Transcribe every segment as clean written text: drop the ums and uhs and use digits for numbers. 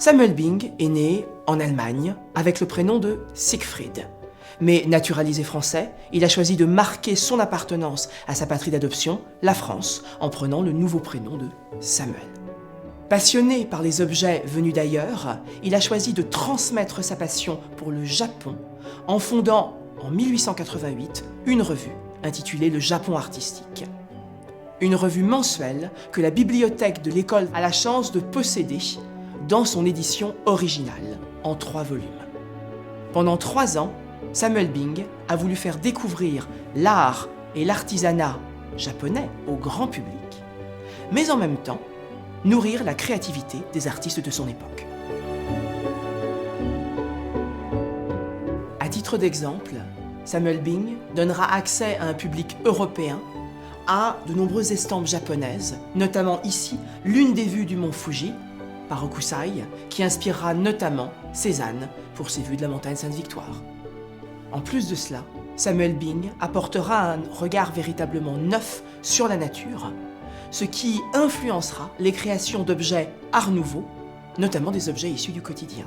Samuel Bing est né en Allemagne avec le prénom de Siegfried. Mais naturalisé français, il a choisi de marquer son appartenance à sa patrie d'adoption, la France, en prenant le nouveau prénom de Samuel. Passionné par les objets venus d'ailleurs, il a choisi de transmettre sa passion pour le Japon en fondant en 1888 une revue intitulée Le Japon artistique. Une revue mensuelle que la bibliothèque de l'école a la chance de posséder dans son édition originale, en 3 volumes. Pendant 3 ans, Samuel Bing a voulu faire découvrir l'art et l'artisanat japonais au grand public, mais en même temps, nourrir la créativité des artistes de son époque. À titre d'exemple, Samuel Bing donnera accès à un public européen à de nombreuses estampes japonaises, notamment ici, l'une des vues du mont Fuji, par Hokusai, qui inspirera notamment Cézanne pour ses vues de la montagne Sainte-Victoire. En plus de cela, Samuel Bing apportera un regard véritablement neuf sur la nature, ce qui influencera les créations d'objets Art Nouveau, notamment des objets issus du quotidien.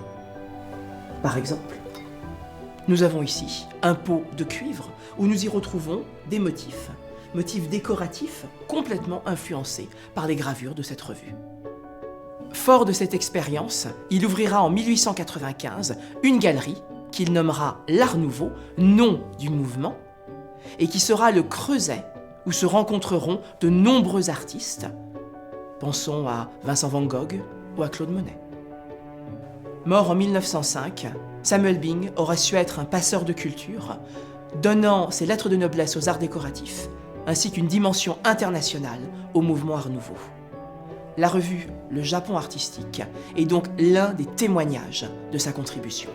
Par exemple, nous avons ici un pot de cuivre où nous y retrouvons des motifs décoratifs complètement influencés par les gravures de cette revue. Fort de cette expérience, il ouvrira en 1895 une galerie qu'il nommera l'Art Nouveau, nom du mouvement, et qui sera le creuset où se rencontreront de nombreux artistes. Pensons à Vincent van Gogh ou à Claude Monet. Mort en 1905, Samuel Bing aurait su être un passeur de culture, donnant ses lettres de noblesse aux arts décoratifs, ainsi qu'une dimension internationale au mouvement Art Nouveau. La revue Le Japon artistique est donc l'un des témoignages de sa contribution.